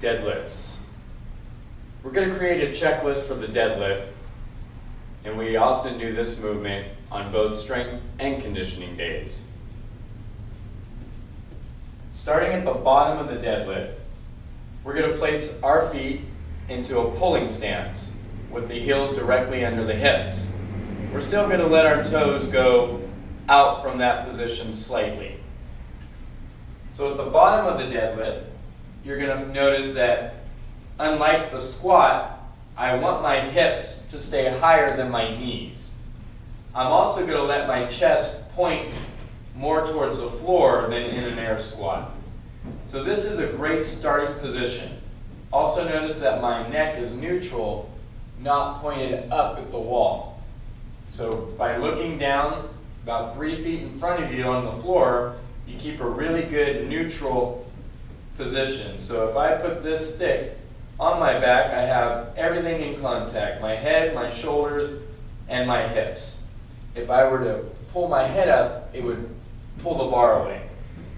deadlifts. We're going to create a checklist for the deadlift, and we often do this movement on both strength and conditioning days. Starting at the bottom of the deadlift, we're going to place our feet into a pulling stance with the heels directly under the hips. We're still going to let our toes go out from that position slightly. So at the bottom of the deadlift, you're going to notice that unlike the squat, I want my hips to stay higher than my knees. I'm also going to let my chest point more towards the floor than in an air squat. So this is a great starting position. Also notice that my neck is neutral, not pointed up at the wall. So by looking down about 3 feet in front of you on the floor, you keep a really good neutral position. So if I put this stick on my back, I have everything in contact: my head, my shoulders, and my hips. If I were to pull my head up, it would pull the bar away.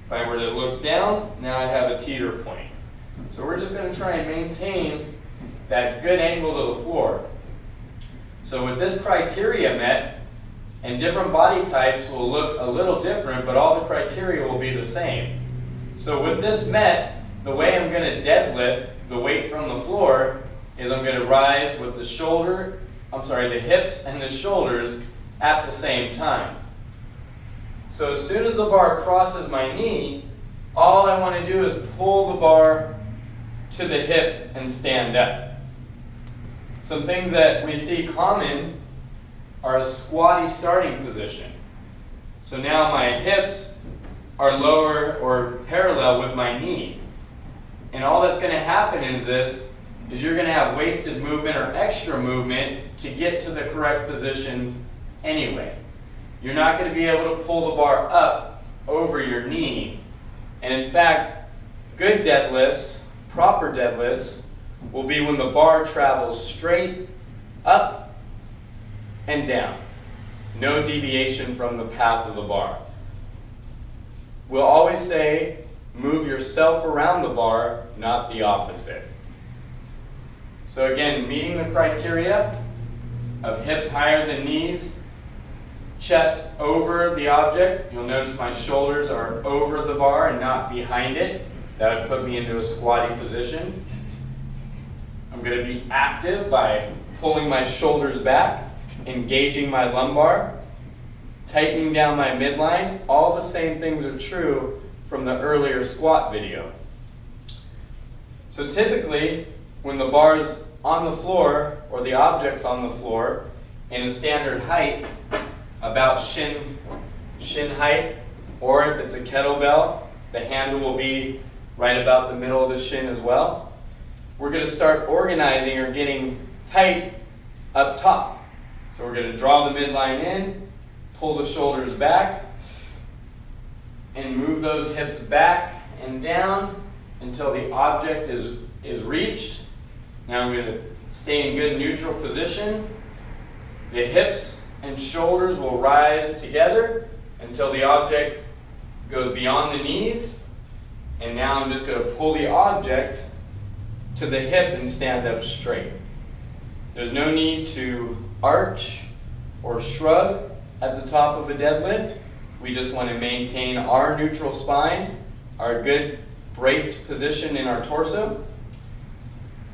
If I were to look down, now I have a teeter point. So we're just going to try and maintain that good angle to the floor. So with this criteria met, and different body types will look a little different, but all the criteria will be the same. So with this met, the way I'm going to deadlift the weight from the floor is I'm going to rise with the hips and the shoulders at the same time. So as soon as the bar crosses my knee, all I want to do is pull the bar to the hip and stand up. Some things that we see common are a squatty starting position. So now my hips are lower or parallel with my knee. And all that's going to happen is you're going to have wasted movement or extra movement to get to the correct position anyway. You're not going to be able to pull the bar up over your knee. And in fact, good deadlifts, proper deadlifts, will be when the bar travels straight up and down. No deviation from the path of the bar. We'll always say, move yourself around the bar, not the opposite. So again, meeting the criteria of hips higher than knees, chest over the object. You'll notice my shoulders are over the bar and not behind it. That would put me into a squatty position. I'm going to be active by pulling my shoulders back, engaging my lumbar, tightening down my midline. All the same things are true from the earlier squat video. So typically, when the bar's on the floor or the object's on the floor in a standard height, about shin height, or if it's a kettlebell, the handle will be right about the middle of the shin as well. We're going to start organizing or getting tight up top. So we're going to draw the midline in, pull the shoulders back, and move those hips back and down until the object is reached. Now I'm going to stay in good neutral position. The hips and shoulders will rise together until the object goes beyond the knees. And now I'm just going to pull the object to the hip and stand up straight. There's no need to arch or shrug at the top of a deadlift. We just want to maintain our neutral spine, our good braced position in our torso.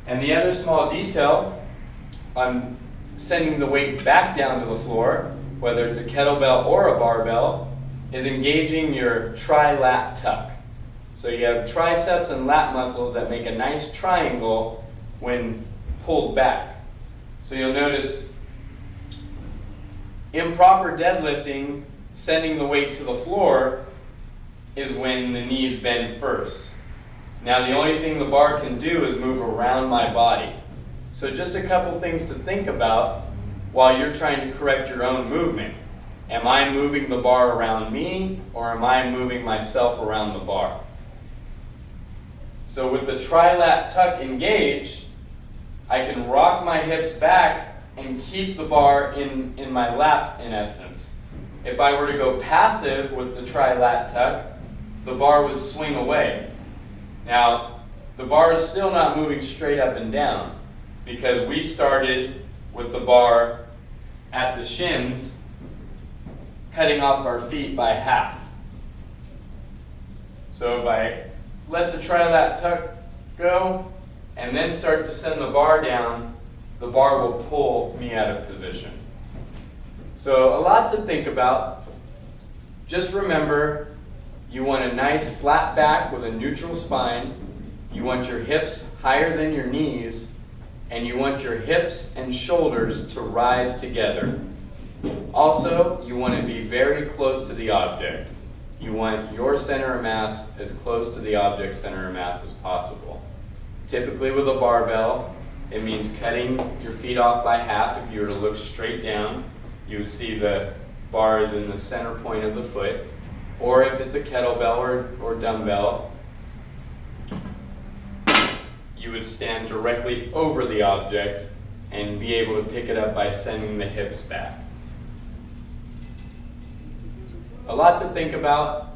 And the other small detail, I'm sending the weight back down to the floor, whether it's a kettlebell or a barbell, is engaging your tri-lat tuck. So you have triceps and lat muscles that make a nice triangle when pulled back. So you'll notice improper deadlifting, sending the weight to the floor, is when the knees bend first. Now the only thing the bar can do is move around my body. So just a couple things to think about while you're trying to correct your own movement. Am I moving the bar around me, or am I moving myself around the bar? So with the tri-lat tuck engaged, I can rock my hips back and keep the bar in my lap in essence. If I were to go passive with the tri-lat tuck, the bar would swing away. Now, the bar is still not moving straight up and down because we started with the bar at the shins, cutting off our feet by half. So if I let the trilat tuck go and then start to send the bar down, the bar will pull me out of position. So a lot to think about. Just remember, you want a nice flat back with a neutral spine. You want your hips higher than your knees, and you want your hips and shoulders to rise together. Also, you want to be very close to the object. You want your center of mass as close to the object's center of mass as possible. Typically with a barbell, it means cutting your feet off by half. If you were to look straight down, you would see the bar is in the center point of the foot. Or if it's a kettlebell or dumbbell, you would stand directly over the object and be able to pick it up by sending the hips back. A lot to think about,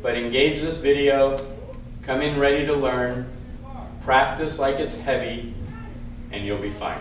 but engage this video, come in ready to learn, practice like it's heavy, and you'll be fine.